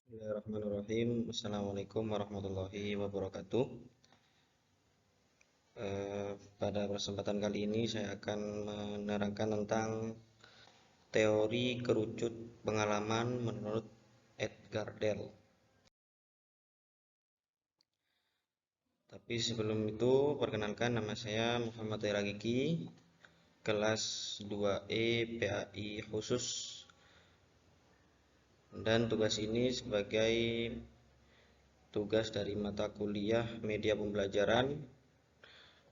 Bismillahirrahmanirrahim. Assalamualaikum warahmatullahi wabarakatuh. Pada kesempatan kali ini saya akan menerangkan tentang teori kerucut pengalaman menurut Edgar Dell. Tapi sebelum itu, perkenalkan nama saya Muhammad Iragiki, kelas 2E PAI khusus. Dan tugas ini sebagai tugas dari mata kuliah media pembelajaran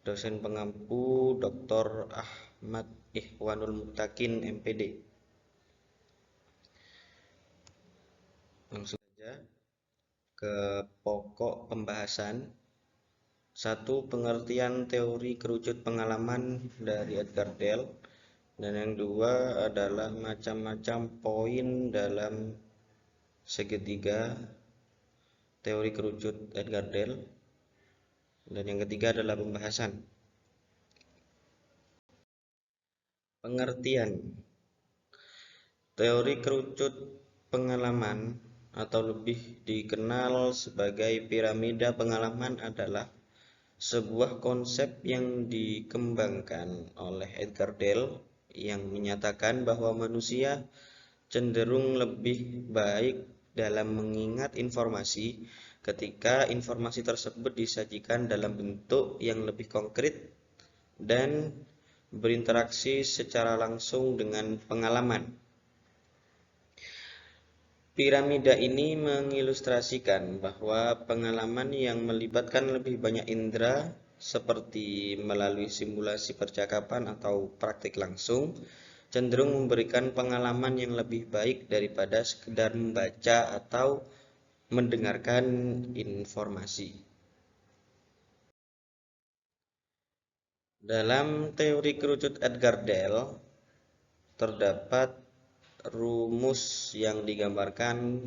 dosen pengampu Dr. Ahmad Ikhwanul Mutakin MPD. Langsung saja ke pokok pembahasan. Satu, pengertian teori kerucut pengalaman dari Edgar Dell. Dan yang dua adalah macam-macam poin dalam segitiga teori kerucut Edgar Dell. Dan yang ketiga adalah pembahasan. Pengertian teori kerucut pengalaman atau lebih dikenal sebagai piramida pengalaman adalah sebuah konsep yang dikembangkan oleh Edgar Dell yang menyatakan bahwa manusia cenderung lebih baik dalam mengingat informasi ketika informasi tersebut disajikan dalam bentuk yang lebih konkret dan berinteraksi secara langsung dengan pengalaman. Piramida ini mengilustrasikan bahwa pengalaman yang melibatkan lebih banyak indera seperti melalui simulasi percakapan atau praktik langsung cenderung memberikan pengalaman yang lebih baik daripada sekedar membaca atau mendengarkan informasi. Dalam teori kerucut Edgar Dell terdapat rumus yang digambarkan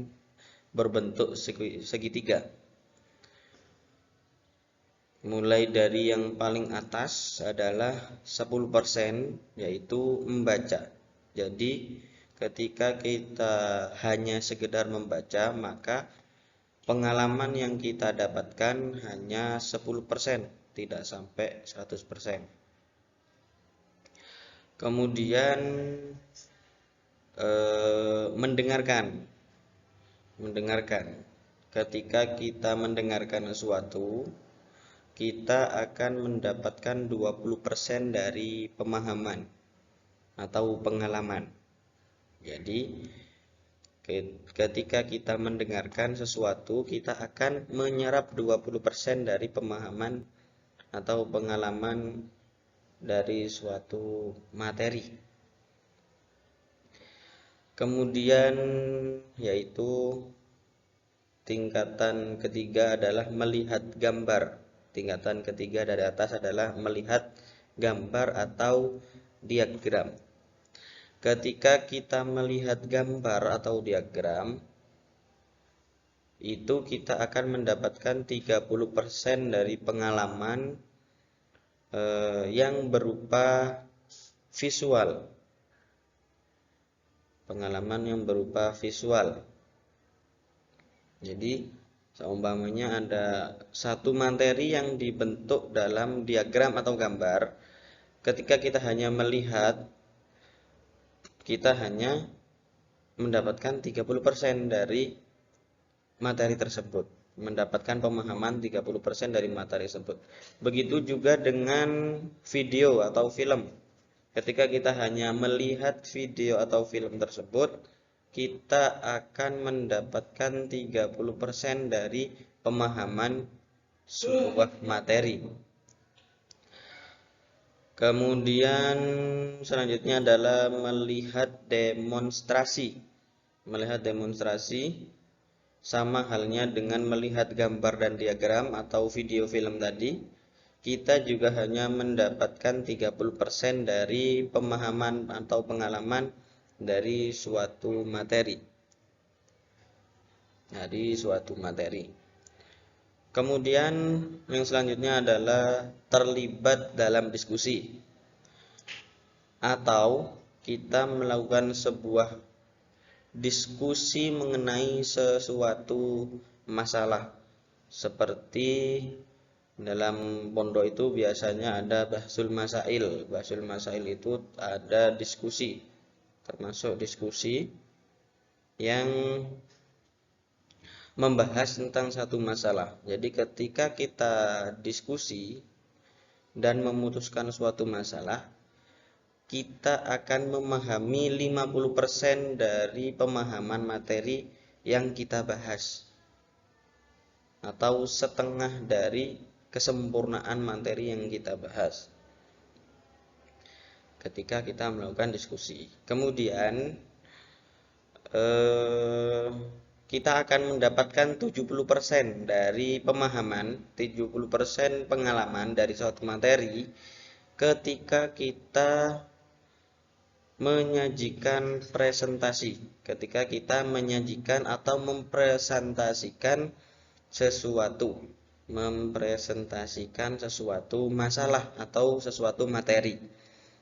berbentuk segitiga. Mulai dari yang paling atas adalah 10%, yaitu membaca. Jadi ketika kita hanya sekedar membaca, maka pengalaman yang kita dapatkan hanya 10%, tidak sampai 100%. Kemudian mendengarkan. Ketika kita mendengarkan sesuatu, kita akan mendapatkan 20% dari pemahaman atau pengalaman. Jadi ketika kita mendengarkan sesuatu, kita akan menyerap 20% dari pemahaman atau pengalaman dari suatu materi. Kemudian yaitu tingkatan ketiga adalah melihat gambar. Tingkatan ketiga dari atas adalah melihat gambar atau diagram. Ketika kita melihat gambar atau diagram, itu kita akan mendapatkan 30% dari pengalaman yang berupa visual. Pengalaman yang berupa visual. Jadi seumpamanya ada satu materi yang dibentuk dalam diagram atau gambar, ketika kita hanya melihat, kita hanya mendapatkan 30% dari materi tersebut, mendapatkan pemahaman 30% dari materi tersebut. Begitu juga dengan video atau film. Ketika kita hanya melihat video atau film tersebut, kita akan mendapatkan 30% dari pemahaman sebuah materi. Kemudian selanjutnya adalah melihat demonstrasi. Melihat demonstrasi sama halnya dengan melihat gambar dan diagram atau video film tadi. Kita juga hanya mendapatkan 30% dari pemahaman atau pengalaman dari suatu materi. Kemudian yang selanjutnya adalah terlibat dalam diskusi. Atau kita melakukan sebuah diskusi mengenai sesuatu masalah. Seperti dalam pondok itu biasanya ada bahsul masail. Bahsul masail itu ada diskusi, termasuk diskusi yang membahas tentang satu masalah. Jadi ketika kita diskusi dan memutuskan suatu masalah, kita akan memahami 50% dari pemahaman materi yang kita bahas, atau setengah dari kesempurnaan materi yang kita bahas ketika kita melakukan diskusi. Kemudian kita akan mendapatkan 70% dari pemahaman, 70% pengalaman dari suatu materi ketika kita menyajikan presentasi, ketika kita menyajikan atau mempresentasikan sesuatu, mempresentasikan sesuatu masalah atau sesuatu materi.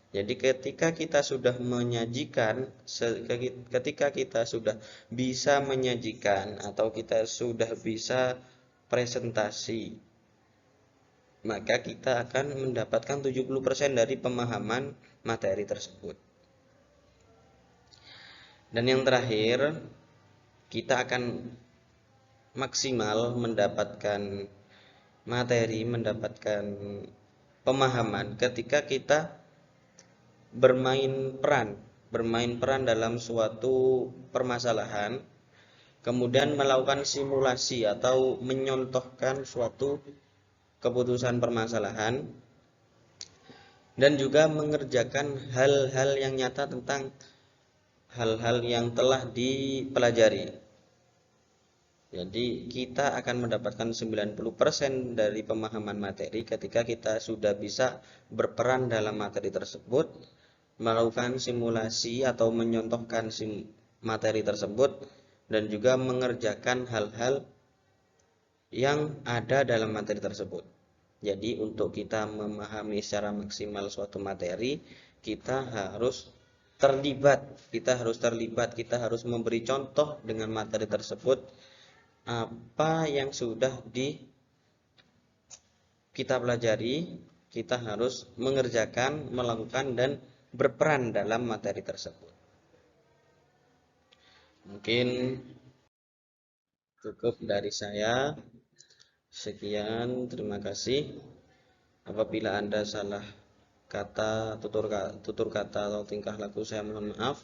Jadi ketika kita sudah menyajikan, ketika kita sudah bisa menyajikan atau kita sudah bisa presentasi, maka kita akan mendapatkan 70% dari pemahaman materi tersebut. Dan yang terakhir, kita akan maksimal mendapatkan materi, mendapatkan pemahaman ketika kita bermain peran dalam suatu permasalahan, kemudian melakukan simulasi atau menyontohkan suatu keputusan permasalahan, dan juga mengerjakan hal-hal yang nyata tentang hal-hal yang telah dipelajari. Jadi kita akan mendapatkan 90% dari pemahaman materi ketika kita sudah bisa berperan dalam materi tersebut, melakukan simulasi atau menyontohkan materi tersebut, dan juga mengerjakan hal-hal yang ada dalam materi tersebut. Jadi untuk kita memahami secara maksimal suatu materi, kita harus terlibat, kita harus memberi contoh dengan materi tersebut apa yang sudah kita pelajari. Kita harus mengerjakan, melakukan, dan berperan dalam materi tersebut. Mungkin cukup dari saya. Sekian, terima kasih. Apabila Anda salah kata, tutur kata atau tingkah laku, saya mohon maaf.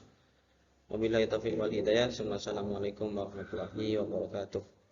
Wabillahi taufiq wal hidayah. Assalamualaikum warahmatullahi wabarakatuh.